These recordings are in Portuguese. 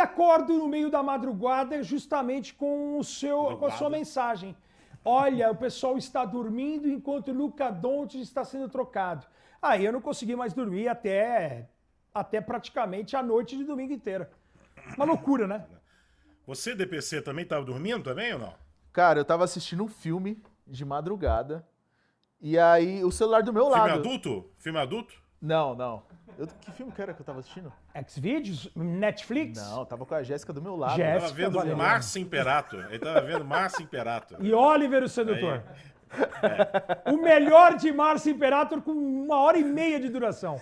acordo no meio da madrugada justamente com a sua mensagem. Olha, o pessoal está dormindo enquanto o Luka Doncic está sendo trocado. Aí eu não consegui mais dormir até praticamente a noite de domingo inteira. Uma loucura, né? Você, DPC, também estava dormindo também ou não? Cara, eu tava assistindo um filme de madrugada. E aí, o celular do meu Filme lado. adulto? Filme adulto? Não. Que filme que era que eu tava assistindo? Xvideos? Netflix? Não, eu tava com a Jéssica do meu lado. Jéssica. Ele tava vendo Valeriano. Márcio Imperato. Ele tava vendo Márcio Imperato. E Oliver o Sedutor. O melhor de Márcio Imperator com 1h30 de duração.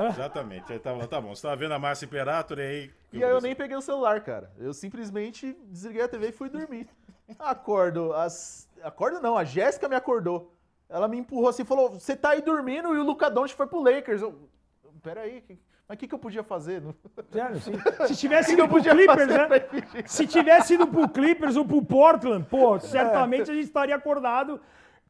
Exatamente. Ele tava, tá bom, você tava vendo a Márcio Imperator e aí... E aí eu nem peguei o celular, cara. Eu simplesmente desliguei a TV e fui dormir. Acordo não, a Jéssica me acordou. Ela me empurrou assim e falou, você tá aí dormindo e o Luka Doncic foi pro Lakers. Peraí, mas o que eu podia fazer? Sério, se tivesse ido pro Clippers, né? Se tivesse ido pro Clippers ou pro Portland, pô, certamente a gente estaria acordado.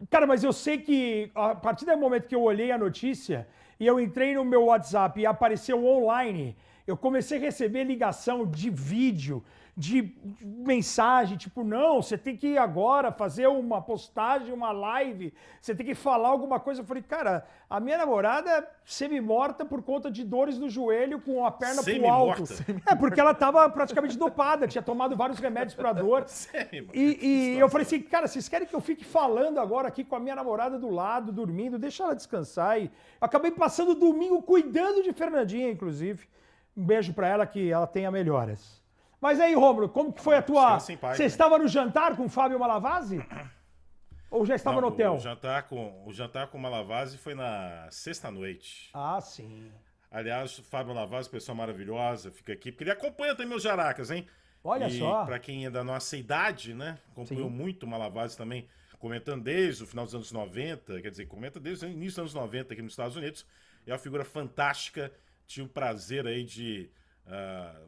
Cara, mas eu sei que a partir do momento que eu olhei a notícia e eu entrei no meu WhatsApp e apareceu online, eu comecei a receber ligação de vídeo, de mensagem, tipo, não, você tem que agora fazer uma postagem, uma live, você tem que falar alguma coisa. Eu falei, cara, a minha namorada semi-morta por conta de dores no joelho com a perna pro alto. É, porque ela tava praticamente dopada, tinha tomado vários remédios pra dor. E eu falei assim, cara, vocês querem que eu fique falando agora aqui com a minha namorada do lado, dormindo, deixa ela descansar. E eu acabei passando o domingo cuidando de Fernandinha, inclusive. Um beijo pra ela, que ela tenha melhoras. Mas aí, Rômulo, como que foi a tua... Você estava no jantar com o Fábio Malavasi? Ou já estava no hotel? O jantar com o Malavasi foi na sexta-noite. Ah, sim. Aliás, o Fábio Malavasi, pessoa maravilhosa, fica aqui, porque ele acompanha também meus jaracas, hein? Olha só. Pra quem é da nossa idade, né? Acompanhou muito o Malavasi também, comentando desde o final dos anos 90, quer dizer, comenta desde o início dos anos 90 aqui nos Estados Unidos. É uma figura fantástica. Tive o prazer aí de...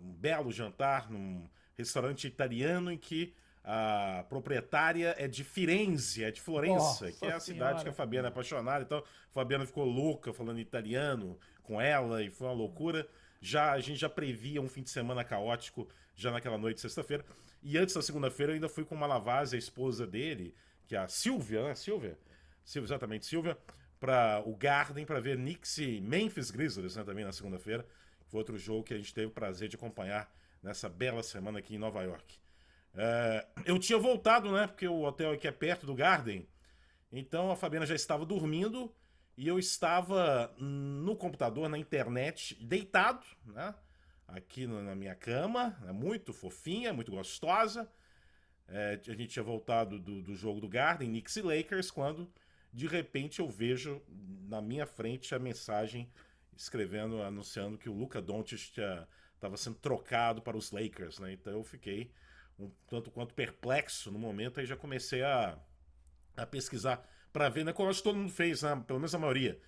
um belo jantar num restaurante italiano em que a proprietária é de Firenze, é de Florença, que é a cidade que a Fabiana é apaixonada. Então, a Fabiana ficou louca falando italiano com ela e foi uma loucura. A gente já previa um fim de semana caótico já naquela noite de sexta-feira. E antes da segunda-feira eu ainda fui com uma Malavasi, a esposa dele, que é a Silvia, né? Silvia, exatamente, Silvia, para o Garden para ver Knicks e Memphis Grizzlies, né, também na segunda-feira. Foi outro jogo que a gente teve o prazer de acompanhar nessa bela semana aqui em Nova York. Eu tinha voltado, né? Porque o hotel aqui é perto do Garden. Então a Fabiana já estava dormindo e eu estava no computador, na internet, deitado, né? Aqui na minha cama, né, muito fofinha, muito gostosa. A gente tinha voltado do jogo do Garden, Knicks e Lakers, quando de repente eu vejo na minha frente a mensagem anunciando que o Luka Doncic estava sendo trocado para os Lakers, né? Então eu fiquei um tanto quanto perplexo no momento, aí já comecei a pesquisar para ver, né? Como acho que todo mundo fez, né? Pelo menos a maioria.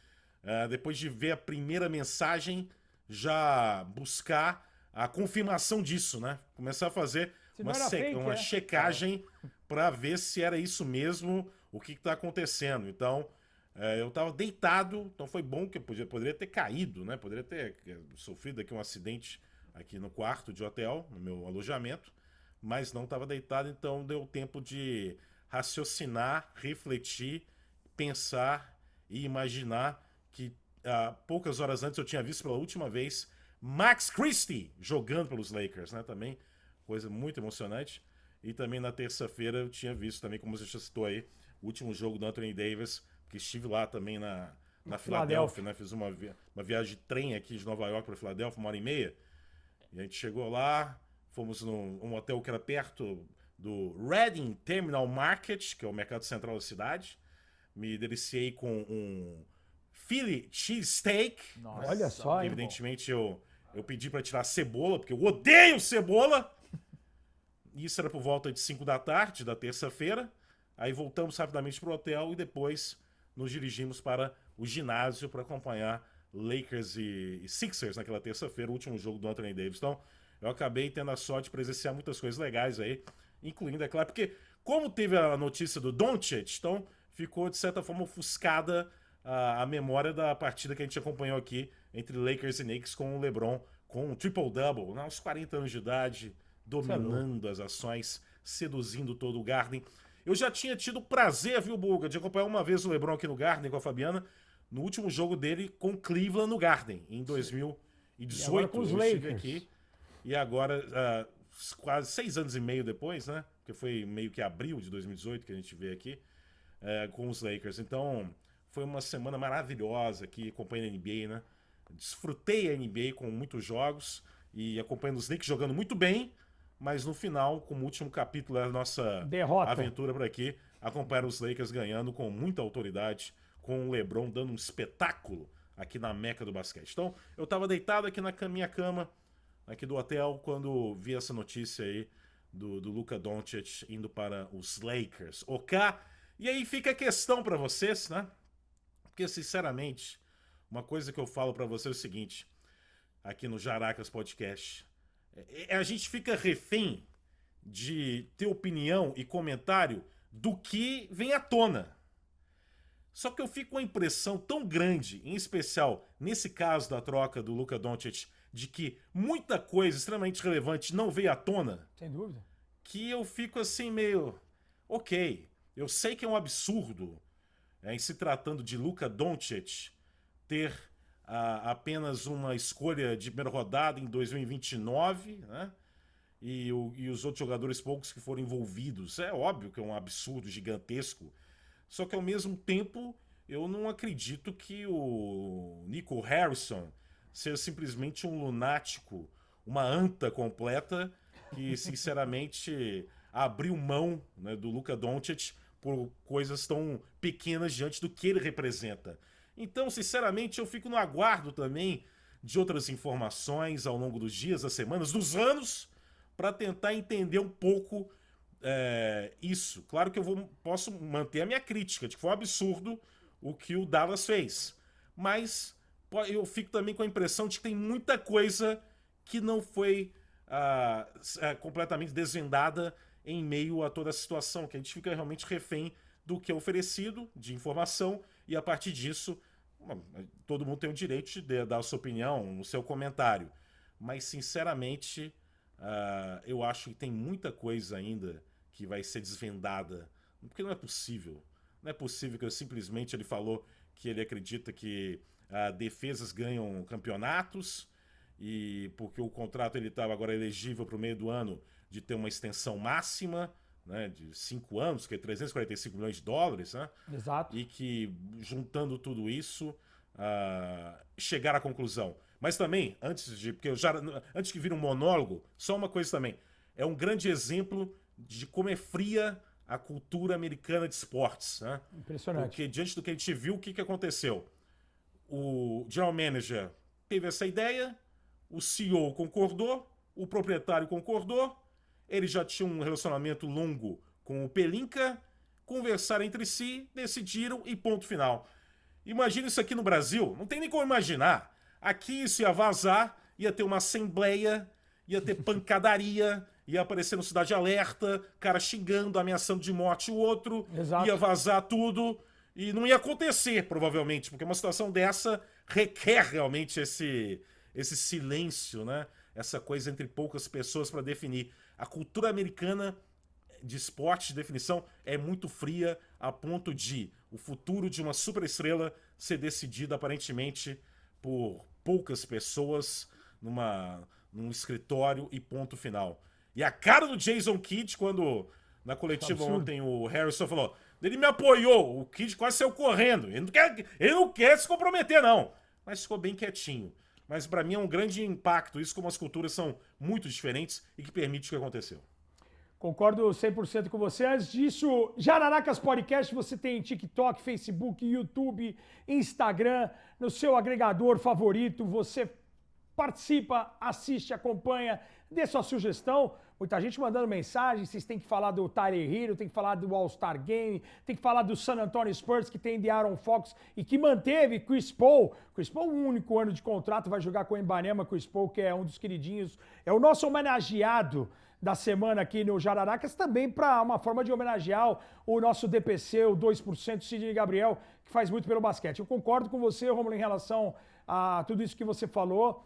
Depois de ver a primeira mensagem, já buscar a confirmação disso, né? Começar a fazer uma checagem para ver se era isso mesmo, o que está acontecendo. Então, eu estava deitado, então foi bom que eu poderia ter caído, né? Poderia ter sofrido aqui um acidente aqui no quarto de hotel, no meu alojamento, mas não estava deitado, então deu tempo de raciocinar, refletir, pensar e imaginar que poucas horas antes eu tinha visto pela última vez Max Christie jogando pelos Lakers, né? Também coisa muito emocionante. E também na terça-feira eu tinha visto também, como você já citou aí, o último jogo do Anthony Davis, que estive lá também na Filadélfia, né? Fiz uma viagem de trem aqui de Nova York para Filadélfia, 1h30. E a gente chegou lá, fomos num hotel que era perto do Reading Terminal Market, que é o mercado central da cidade. Me deliciei com um Philly Cheesesteak. Nossa, olha só, evidentemente eu pedi para tirar cebola, porque eu odeio cebola. Isso era por volta de 5 da tarde da terça-feira. Aí voltamos rapidamente para o hotel e depois nos dirigimos para o ginásio para acompanhar Lakers e Sixers naquela terça-feira, o último jogo do Anthony Davis. Então, eu acabei tendo a sorte de presenciar muitas coisas legais aí, incluindo, é claro, porque como teve a notícia do Doncic, então ficou, de certa forma, ofuscada a memória da partida que a gente acompanhou aqui entre Lakers e Knicks com o LeBron com um triple-double, aos 40 anos de idade, dominando as ações, seduzindo todo o Garden. Eu já tinha tido o prazer, viu, Bulga, de acompanhar uma vez o LeBron aqui no Garden com a Fabiana, no último jogo dele com Cleveland no Garden, em 2018. Com os eu estive Lakers. aqui. E agora, quase 6 anos e meio depois, né? Porque foi meio que abril de 2018 que a gente veio aqui, com os Lakers. Então, foi uma semana maravilhosa aqui, acompanhando a NBA, né? Desfrutei a NBA com muitos jogos e acompanhando os Knicks jogando muito bem, mas no final, como último capítulo da nossa aventura por aqui, acompanhar os Lakers ganhando com muita autoridade, com o LeBron dando um espetáculo aqui na meca do basquete. Então, eu tava deitado aqui na minha cama, aqui do hotel, quando vi essa notícia aí do Luka Doncic indo para os Lakers. Ok? E aí fica a questão para vocês, né? Porque, sinceramente, uma coisa que eu falo para vocês é o seguinte, aqui no Jaracas Podcast, a gente fica refém de ter opinião e comentário do que vem à tona. Só que eu fico com a impressão tão grande, em especial nesse caso da troca do Luka Doncic, de que muita coisa extremamente relevante não veio à tona. Sem dúvida. Que eu fico assim meio... Ok, eu sei que é um absurdo, em se tratando de Luka Doncic, ter apenas uma escolha de primeira rodada em 2029, né? E os outros jogadores poucos que foram envolvidos. É óbvio que é um absurdo gigantesco. Só que ao mesmo tempo, eu não acredito que o Nico Harrison seja simplesmente um lunático, uma anta completa, que sinceramente abriu mão, né, do Luka Doncic por coisas tão pequenas diante do que ele representa. Então, sinceramente, eu fico no aguardo também de outras informações ao longo dos dias, das semanas, dos anos, para tentar entender um pouco isso. Claro que eu posso manter a minha crítica de que foi um absurdo o que o Dallas fez. Mas eu fico também com a impressão de que tem muita coisa que não foi completamente desvendada em meio a toda a situação, que a gente fica realmente refém do que é oferecido de informação e a partir disso todo mundo tem o direito de dar a sua opinião, o seu comentário. Mas, sinceramente, eu acho que tem muita coisa ainda que vai ser desvendada, porque não é possível. Não é possível que simplesmente ele falou que ele acredita que defesas ganham campeonatos e porque o contrato ele estava agora elegível para o meio do ano de ter uma extensão máxima, né, de 5 anos, que é 345 milhões de dólares, né? Exato. E que, juntando tudo isso, chegar à conclusão. Mas também, antes que vire um monólogo, só uma coisa também. É um grande exemplo de como é fria a cultura americana de esportes, né? Impressionante. Porque diante do que a gente viu, o que aconteceu? O general manager teve essa ideia, o CEO concordou, o proprietário concordou, eles já tinham um relacionamento longo com o Pelinka, conversaram entre si, decidiram e ponto final. Imagina isso aqui no Brasil, não tem nem como imaginar. Aqui isso ia vazar, ia ter uma assembleia, ia ter pancadaria, ia aparecer no Cidade Alerta, cara xingando, ameaçando de morte o outro, Exato. ia vazar tudo, e não ia acontecer, provavelmente, porque uma situação dessa requer realmente esse silêncio, né? Essa coisa entre poucas pessoas para definir. A cultura americana de esporte, de definição, é muito fria a ponto de o futuro de uma superestrela ser decidido aparentemente por poucas pessoas num escritório e ponto final. E a cara do Jason Kidd, quando na coletiva ontem o Harrison falou, ele me apoiou, o Kidd quase saiu correndo, ele não quer se comprometer não, mas ficou bem quietinho. Mas pra mim é um grande impacto, isso como as culturas são muito diferentes e que permite o que aconteceu. Concordo 100% com você. Antes disso, Jararacas Podcast, você tem TikTok, Facebook, YouTube, Instagram, no seu agregador favorito. Você participa, assiste, acompanha, dê sua sugestão. Muita gente mandando mensagem, vocês têm que falar do Tyler Hero, tem que falar do All-Star Game, tem que falar do San Antonio Spurs, que tem De'Aaron Fox e que manteve Chris Paul. Chris Paul, um único ano de contrato, vai jogar com o Ibanema. Chris Paul, que é um dos queridinhos, é o nosso homenageado da semana aqui no Jararacas, também para uma forma de homenagear o nosso DPC, o 2%, Sidney Gabriel, que faz muito pelo basquete. Eu concordo com você, Romulo, em relação a tudo isso que você falou.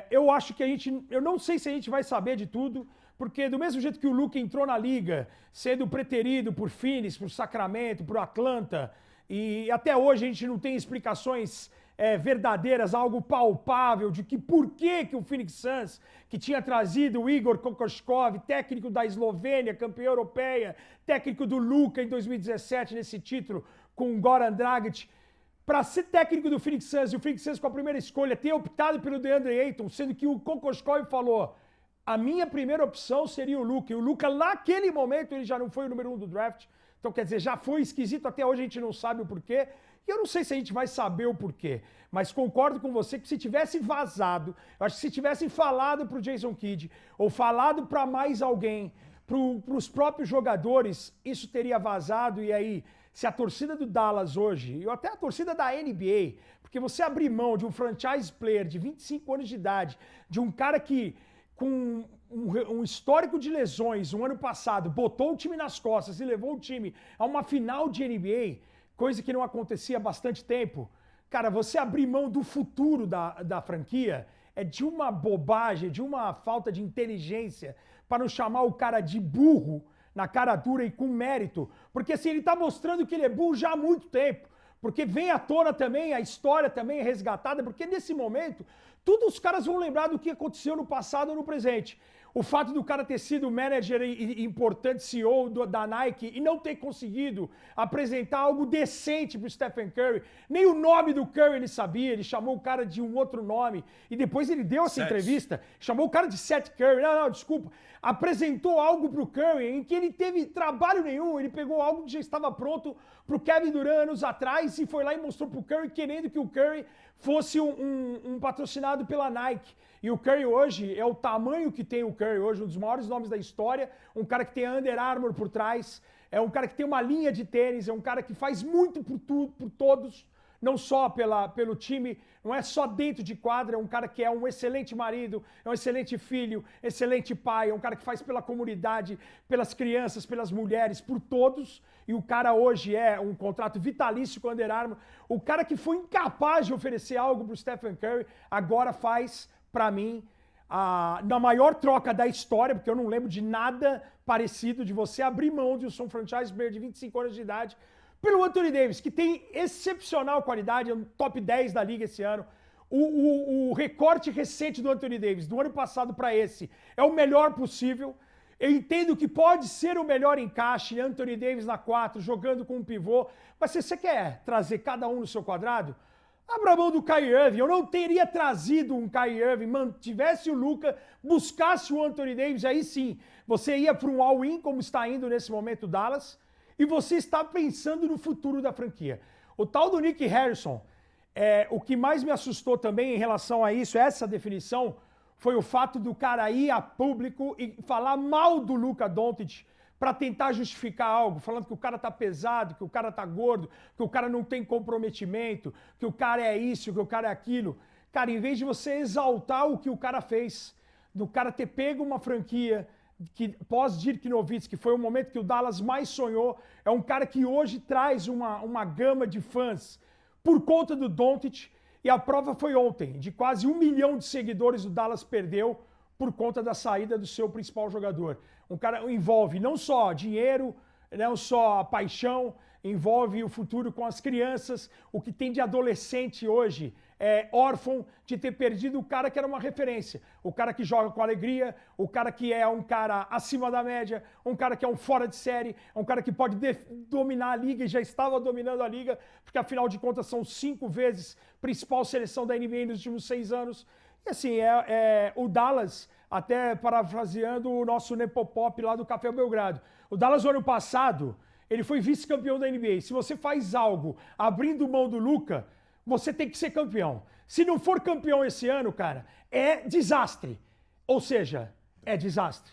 Eu acho que eu não sei se a gente vai saber de tudo, porque do mesmo jeito que o Luka entrou na liga, sendo preterido por Phoenix, por Sacramento, por Atlanta, e até hoje a gente não tem explicações verdadeiras, algo palpável de que por que o Phoenix Suns, que tinha trazido o Igor Kokoskov, técnico da Eslovênia, campeã europeia, técnico do Luka em 2017 nesse título com o Goran Dragic, para ser técnico do Phoenix Suns, e o Phoenix Suns com a primeira escolha ter optado pelo DeAndre Ayton, sendo que o Kokoskov falou: a minha primeira opção seria o Luka. E o Luka, naquele momento, ele já não foi o número 1 do draft. Então, quer dizer, já foi esquisito. Até hoje a gente não sabe o porquê. E eu não sei se a gente vai saber o porquê. Mas concordo com você que se tivesse vazado, eu acho que se tivesse falado pro Jason Kidd, ou falado para mais alguém, pros próprios jogadores, isso teria vazado. E aí, se a torcida do Dallas hoje, ou até a torcida da NBA, porque você abrir mão de um franchise player de 25 anos de idade, de um cara que, com um histórico de lesões, um ano passado, botou o time nas costas e levou o time a uma final de NBA, coisa que não acontecia há bastante tempo. Cara, você abrir mão do futuro da franquia é de uma bobagem, de uma falta de inteligência, para não chamar o cara de burro na cara dura e com mérito. Porque assim, ele tá mostrando que ele é burro já há muito tempo. Porque vem à tona também, a história também é resgatada, porque nesse momento, todos os caras vão lembrar do que aconteceu no passado ou no presente. O fato do cara ter sido manager e importante CEO da Nike e não ter conseguido apresentar algo decente pro Stephen Curry. Nem o nome do Curry ele sabia, ele chamou o cara de um outro nome. E depois ele deu essa entrevista, chamou o cara de Seth Curry. Não, desculpa. Apresentou algo pro Curry em que ele teve trabalho nenhum. Ele pegou algo que já estava pronto pro Kevin Durant anos atrás e foi lá e mostrou pro Curry, querendo que o Curry fosse um patrocinado pela Nike. E o Curry hoje é o tamanho que tem o Curry hoje, um dos maiores nomes da história, um cara que tem a Under Armour por trás, é um cara que tem uma linha de tênis, é um cara que faz muito por todos, não só pelo time, não é só dentro de quadra, é um cara que é um excelente marido, é um excelente filho, excelente pai, é um cara que faz pela comunidade, pelas crianças, pelas mulheres, por todos, e o cara hoje é um contrato vitalício com a Under Armour. O cara que foi incapaz de oferecer algo pro Stephen Curry, agora faz, para mim, na maior troca da história, porque eu não lembro de nada parecido de você abrir mão de um franchise player de 25 anos de idade pelo Anthony Davis, que tem excepcional qualidade, é um top 10 da liga esse ano. O recorte recente do Anthony Davis, do ano passado para esse, é o melhor possível. Eu entendo que pode ser o melhor encaixe, Anthony Davis na 4, jogando com um pivô, mas se você quer trazer cada um no seu quadrado, abra mão do Kyrie Irving. Eu não teria trazido um Kyrie Irving, mantivesse o Luka, buscasse o Anthony Davis, aí sim, você ia para um all-in, como está indo nesse momento o Dallas, e você está pensando no futuro da franquia. O tal do Nick Harrison, o que mais me assustou também em relação a isso, essa definição, foi o fato do cara ir a público e falar mal do Luka Doncic para tentar justificar algo, falando que o cara tá pesado, que o cara tá gordo, que o cara não tem comprometimento, que o cara é isso, que o cara é aquilo. Cara, em vez de você exaltar o que o cara fez, do cara ter pego uma franquia que pós-Dirk Nowitzki, que foi o momento que o Dallas mais sonhou, é um cara que hoje traz uma gama de fãs por conta do Doncic, e a prova foi ontem, de quase 1 milhão de seguidores o Dallas perdeu por conta da saída do seu principal jogador. Um cara envolve não só dinheiro, não só paixão, envolve o futuro com as crianças. O que tem de adolescente hoje é órfão de ter perdido o cara que era uma referência. O cara que joga com alegria, o cara que é um cara acima da média, um cara que é um fora de série, um cara que pode dominar a liga e já estava dominando a liga, porque afinal de contas são 5 vezes principal seleção da NBA nos últimos 6 anos. E assim, o Dallas, até parafraseando o nosso Nepopop lá do Café Belgrado, o Dallas, no ano passado, ele foi vice-campeão da NBA. Se você faz algo abrindo mão do Luka, você tem que ser campeão. Se não for campeão esse ano, cara, é desastre. Ou seja, é desastre.